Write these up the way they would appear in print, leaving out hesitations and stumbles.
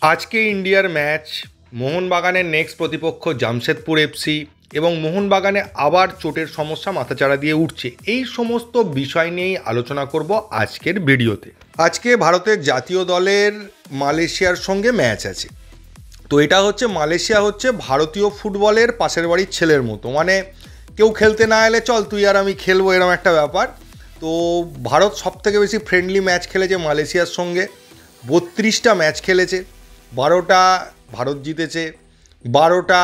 আজকে ইন্ডিয়ার ম্যাচ, মোহনবাগানের নেক্সট প্রতিপক্ষ জামশেদপুর এফসি এবং মোহনবাগানে আবার চোটের সমস্যা মাথাচাড়া দিয়ে উঠছে। এই সমস্ত বিষয় নিয়েই আলোচনা করব আজকের ভিডিওতে। আজকে ভারতের জাতীয় দলের মালয়েশিয়ার সঙ্গে ম্যাচ আছে। তো এটা হচ্ছে, মালয়েশিয়া হচ্ছে ভারতীয় ফুটবলের পাশের বাড়ির ছেলের মতো, মানে কেউ খেলতে না এলে চল তুই আর আমি খেলবো, এরকম একটা ব্যাপার। তো ভারত সবথেকে বেশি ফ্রেন্ডলি ম্যাচ খেলেছে মালয়েশিয়ার সঙ্গে, 32টা ম্যাচ খেলেছে, 12টা ভারত জিতেছে, 12টা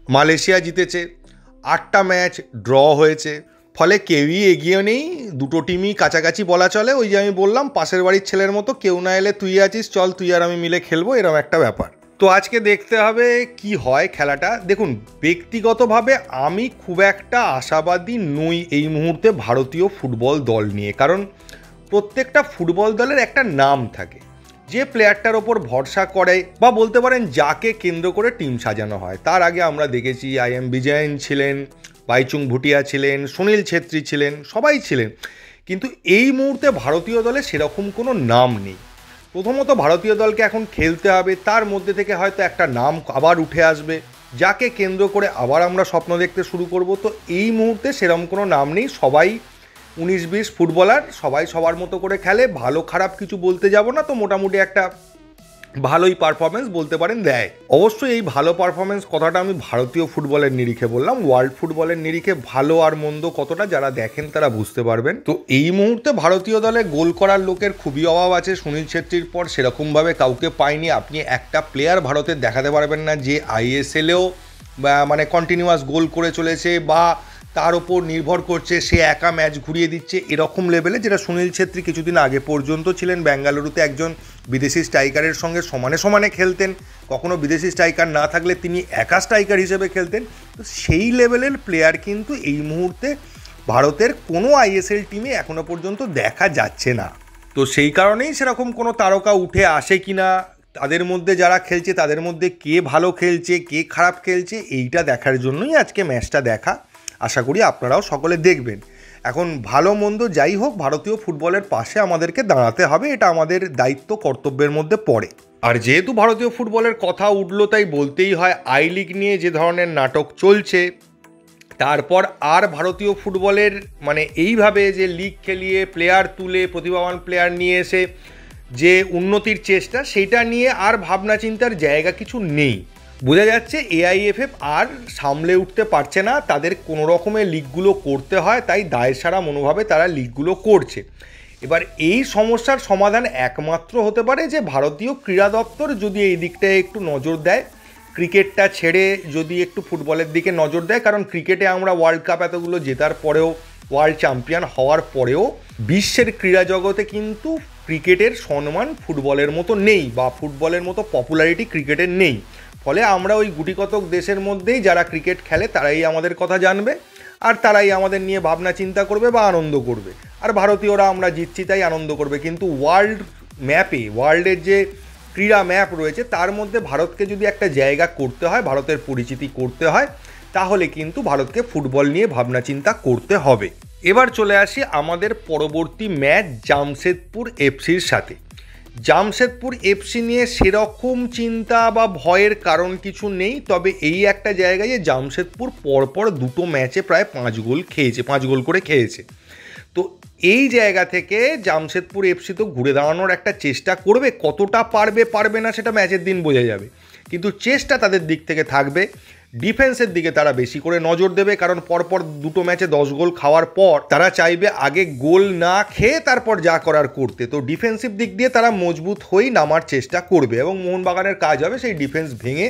মালয়েশিয়া জিতেছে, 8টা ম্যাচ ড্র হয়েছে। ফলে কেউই এগিয়ে নেই, দুটো টিমই কাছাকাছি বলা চলে। ওই যে আমি বললাম পাশের বাড়ির ছেলের মতো, কেউ না এলে তুই আছিস, চল তুই আর আমি মিলে খেলবো, এরকম একটা ব্যাপার। তো আজকে দেখতে হবে কি হয় খেলাটা। দেখুন, ব্যক্তিগতভাবে আমি খুব একটা আশাবাদী নই এই মুহূর্তে ভারতীয় ফুটবল দল নিয়ে, কারণ প্রত্যেকটা ফুটবল দলের একটা নাম থাকে, যে প্লেয়ারটার ওপর ভরসা করে বা বলতে পারেন যাকে কেন্দ্র করে টিম সাজানো হয়। তার আগে আমরা দেখেছি IM বিজয়ন ছিলেন, বাইচুং ভুটিয়া ছিলেন, সুনীল ছেত্রী ছিলেন, সবাই ছিলেন। কিন্তু এই মুহূর্তে ভারতীয় দলে সেরকম কোনো নাম নেই। প্রথমত ভারতীয় দলকে এখন খেলতে হবে, তার মধ্যে থেকে হয়তো একটা নাম আবার উঠে আসবে, যাকে কেন্দ্র করে আবার আমরা স্বপ্ন দেখতে শুরু করব। তো এই মুহূর্তে সেরকম কোনো নাম নেই, সবাই 19-20 ফুটবলার, সবাই সবার মতো করে খেলে। ভালো খারাপ কিছু বলতে যাব না, তো মোটামুটি একটা ভালোই পারফরমেন্স বলতে পারেন দেয়। অবশ্যই এই ভালো পারফরমেন্স কথাটা আমি ভারতীয় ফুটবলের নিরিখে বললাম, ওয়ার্ল্ড ফুটবলের নিরিখে ভালো আর মন্দ কতটা যারা দেখেন তারা বুঝতে পারবেন। তো এই মুহূর্তে ভারতীয় দলে গোল করার লোকের খুবই অভাব আছে। সুনীল ছেত্রীর পর সেরকমভাবে কাউকে পায়নি। আপনি একটা প্লেয়ার ভারতের দেখাতে পারবেন না যে ISL-এও মানে কন্টিনিউয়াস গোল করে চলেছে বা তার ওপর নির্ভর করছে, সে একা ম্যাচ ঘুরিয়ে দিচ্ছে এরকম লেভেলে, যেটা সুনীল ছেত্রী কিছুদিন আগে পর্যন্ত ছিলেন। বেঙ্গালুরুতে একজন বিদেশি স্ট্রাইকারের সঙ্গে সমানে সমানে খেলতেন, কখনো বিদেশি স্ট্রাইকার না থাকলে তিনি একা স্ট্রাইকার হিসেবে খেলতেন। তো সেই লেভেলের প্লেয়ার কিন্তু এই মুহূর্তে ভারতের কোনো ISL টিমে এখনও পর্যন্ত দেখা যাচ্ছে না। তো সেই কারণেই সেরকম কোনো তারকা উঠে আসে কি না, তাদের মধ্যে যারা খেলছে তাদের মধ্যে কে ভালো খেলছে কে খারাপ খেলছে, এইটা দেখার জন্যই আজকে ম্যাচটা দেখা। আশা করি আপনারাও সকলে দেখবেন। এখন ভালো মন্দ যাই হোক, ভারতীয় ফুটবলের পাশে আমাদেরকে দাঁড়াতে হবে, এটা আমাদের দায়িত্ব কর্তব্যের মধ্যে পড়ে। আর যেহেতু ভারতীয় ফুটবলের কথা উঠলো তাই বলতেই হয়, আই লিগ নিয়ে যে ধরনের নাটক চলছে, তারপর আর ভারতীয় ফুটবলের মানে এইভাবে যে লিগ খেলিয়ে প্লেয়ার তুলে প্রতিভাবান প্লেয়ার নিয়ে এসে যে উন্নতির চেষ্টা, সেটা নিয়ে আর ভাবনা চিন্তার জায়গা কিছু নেই। বোঝা যাচ্ছে AIFF আর সামলে উঠতে পারছে না, তাদের কোনো রকমের লিগগুলো করতে হয়, তাই দায়সারা মনোভাবে তারা লিগগুলো করছে। এবার এই সমস্যার সমাধান একমাত্র হতে পারে যে ভারতীয় ক্রীড়া দপ্তর যদি এই দিকটায় একটু নজর দেয়, ক্রিকেটটা ছেড়ে যদি একটু ফুটবলের দিকে নজর দেয়। কারণ ক্রিকেটে আমরা ওয়ার্ল্ড কাপ এতগুলো জেতার পরেও, ওয়ার্ল্ড চ্যাম্পিয়ন হওয়ার পরেও বিশ্বের ক্রীড়া জগতে কিন্তু ক্রিকেটের সম্মান ফুটবলের মতো নেই, বা ফুটবলের মতো পপুলারিটি ক্রিকেটের নেই। ফলে আমরা ওই গুটিকতক দেশের মধ্যেই যারা ক্রিকেট খেলে তারাই আমাদের কথা জানবে, আর তারাই আমাদের নিয়ে ভাবনা চিন্তা করবে বা আনন্দ করবে। আর ভারতীয়রা আমরা জিতছি তাই আনন্দ করবে। কিন্তু ওয়ার্ল্ড ম্যাপে, ওয়ার্ল্ডের যে ক্রীড়া ম্যাপ রয়েছে তার মধ্যে ভারতকে যদি একটা জায়গা করতে হয়, ভারতের পরিচিতি করতে হয়, তাহলে কিন্তু ভারতকে ফুটবল নিয়ে ভাবনা চিন্তা করতে হবে। এবার চলে আসি আমাদের পরবর্তী ম্যাচ জামশেদপুর এফসির সাথে। জামশেদপুর এফসি নিয়ে সেরকম চিন্তা বা ভয়ের কারণ কিছু নেই, তবে এই একটা জায়গায় যে জামশেদপুর পরপর দুটো ম্যাচে প্রায় 5 গোল খেয়েছে, 5 গোল করে খেয়েছে। তো এই জায়গা থেকে জামশেদপুর এফসি তো ঘুরে দাঁড়ানোর একটা চেষ্টা করবে, কতটা পারবে পারবে না সেটা ম্যাচের দিন বোঝা যাবে, কিন্তু চেষ্টা তাদের দিক থেকে থাকবে। ডিফেন্সের দিকে তারা বেশি করে নজর দেবে, কারণ পরপর দুটো ম্যাচে 10 গোল খাওয়ার পর তারা চাইবে আগে গোল না খেয়ে তারপর যা করার করতে। তো ডিফেন্সিভ দিক দিয়ে তারা মজবুত হয়েই নামার চেষ্টা করবে, এবং মোহনবাগানের কাজ হবে সেই ডিফেন্স ভেঙে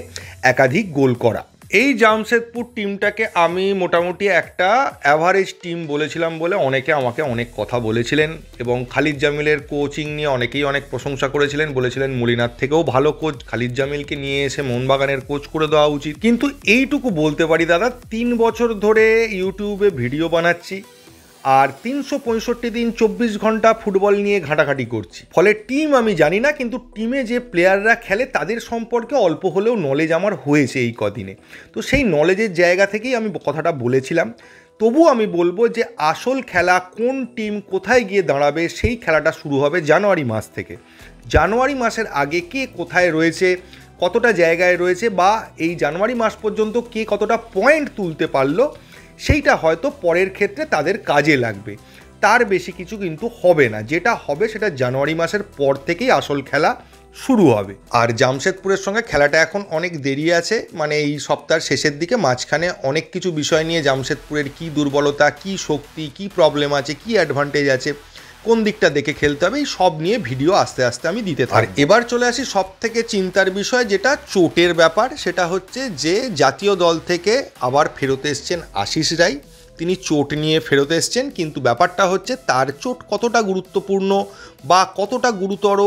একাধিক গোল করা। এই জামশেদপুর টিমটাকে আমি মোটামুটি একটা অ্যাভারেজ টিম বলেছিলাম বলে অনেকে আমাকে অনেক কথা বলেছিলেন, এবং খালিদ জামিলের কোচিং নিয়ে অনেকেই অনেক প্রশংসা করেছিলেন, বলেছিলেন মলিনার থেকেও ভালো কোচ খালিদ জামিলকে নিয়ে এসে মোহনবাগানের কোচ করে দেওয়া উচিত। কিন্তু এইটুকু বলতে পারি দাদা, 3 বছর ধরে ইউটিউবে ভিডিও বানাচ্ছি, আর 365 দিন 24 ঘন্টা ফুটবল নিয়ে ঘাঁটাঘাঁটি করছি। ফলে টিম আমি জানি না, কিন্তু টিমে যে প্লেয়াররা খেলে তাদের সম্পর্কে অল্প হলেও নলেজ আমার হয়েছে এই কদিনে। তো সেই নলেজের জায়গা থেকেই আমি কথাটা বলেছিলাম। তবু আমি বলবো যে আসল খেলা কোন টিম কোথায় গিয়ে দাঁড়াবে সেই খেলাটা শুরু হবে জানুয়ারি মাস থেকে। জানুয়ারি মাসের আগে কে কোথায় রয়েছে, কতটা জায়গায় রয়েছে, বা এই জানুয়ারি মাস পর্যন্ত কে কতটা পয়েন্ট তুলতে পারলো, সেইটা হয়তো পরের ক্ষেত্রে তাদের কাজে লাগবে। তার বেশি কিছু কিন্তু হবে না। যেটা হবে সেটা জানুয়ারি মাসের পর থেকেই আসল খেলা শুরু হবে। আর জামশেদপুরের সঙ্গে খেলাটা এখন অনেক দেরি আছে, মানে এই সপ্তাহের শেষের দিকে। মাঝখানে অনেক কিছু বিষয় নিয়ে জামশেদপুরের কী দুর্বলতা, কী শক্তি, কী প্রবলেম আছে, কী অ্যাডভান্টেজ আছে, কোন দিকটা দেখে খেলতে হবে, এই সব নিয়ে ভিডিও আস্তে আস্তে আমি দিতে থাকি। আর এবার চলে আসি সব থেকে চিন্তার বিষয়, যেটা চোটের ব্যাপার। সেটা হচ্ছে যে জাতীয় দল থেকে আবার ফেরত এসছেন আশিস রাই। তিনি চোট নিয়ে ফেরত এসছেন, কিন্তু ব্যাপারটা হচ্ছে তার চোট কতটা গুরুত্বপূর্ণ বা কতটা গুরুতর,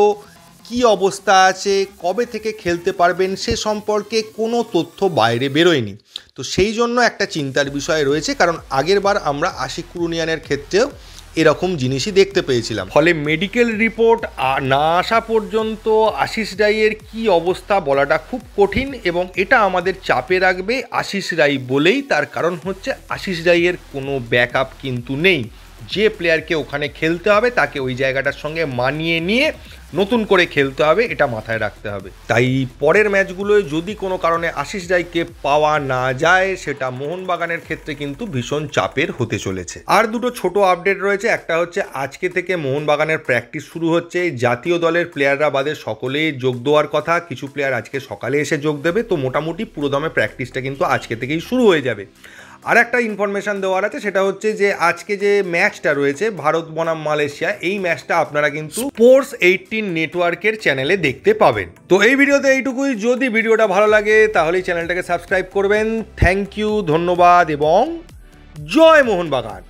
কি অবস্থা আছে, কবে থেকে খেলতে পারবেন, সে সম্পর্কে কোনো তথ্য বাইরে বেরোয়নি। তো সেই জন্য একটা চিন্তার বিষয় রয়েছে, কারণ আগের বার আমরা আশিক কুরুনিয়ানের ক্ষেত্রেও এরকম জিনিসই দেখতে পেয়েছিলাম। ফলে মেডিকেল রিপোর্ট না আসা পর্যন্ত আশিস রাইয়ের কী অবস্থা বলাটা খুব কঠিন, এবং এটা আমাদের চাপে রাখবে আশিস রাই বলেই। তার কারণ হচ্ছে আশিস রাইয়ের কোনো ব্যাকআপ কিন্তু নেই। যে প্লেয়ারকে ওখানে খেলতে হবে তাকে ওই জায়গাটার সঙ্গে মানিয়ে নিয়ে নতুন করে খেলতে হবে, এটা মাথায় রাখতে হবে। তাই পরের ম্যাচগুলোয় যদি কোনো কারণে আশিস রাইকে পাওয়া না যায়, সেটা মোহনবাগানের ক্ষেত্রে কিন্তু ভীষণ চাপের হতে চলেছে। আর দুটো ছোট আপডেট রয়েছে। একটা হচ্ছে আজকে থেকে মোহনবাগানের প্র্যাকটিস শুরু হচ্ছে। জাতীয় দলের প্লেয়াররা বাদে সকলেই যোগ দেওয়ার কথা, কিছু প্লেয়ার আজকে সকালে এসে যোগ দেবে। তো মোটামুটি পুরোদমে প্র্যাকটিসটা কিন্তু আজকে থেকেই শুরু হয়ে যাবে। আর একটা ইনফরমেশান দেওয়ার আছে, সেটা হচ্ছে যে আজকে যে ম্যাচটা রয়েছে ভারত বনাম মালয়েশিয়া, এই ম্যাচটা আপনারা কিন্তু স্পোর্টস 18 নেটওয়ার্কের চ্যানেলে দেখতে পাবেন। তো এই ভিডিওতে এইটুকুই। যদি ভিডিওটা ভালো লাগে তাহলে চ্যানেলটাকে সাবস্ক্রাইব করবেন। থ্যাংক ইউ, ধন্যবাদ এবং জয় মোহনবাগান।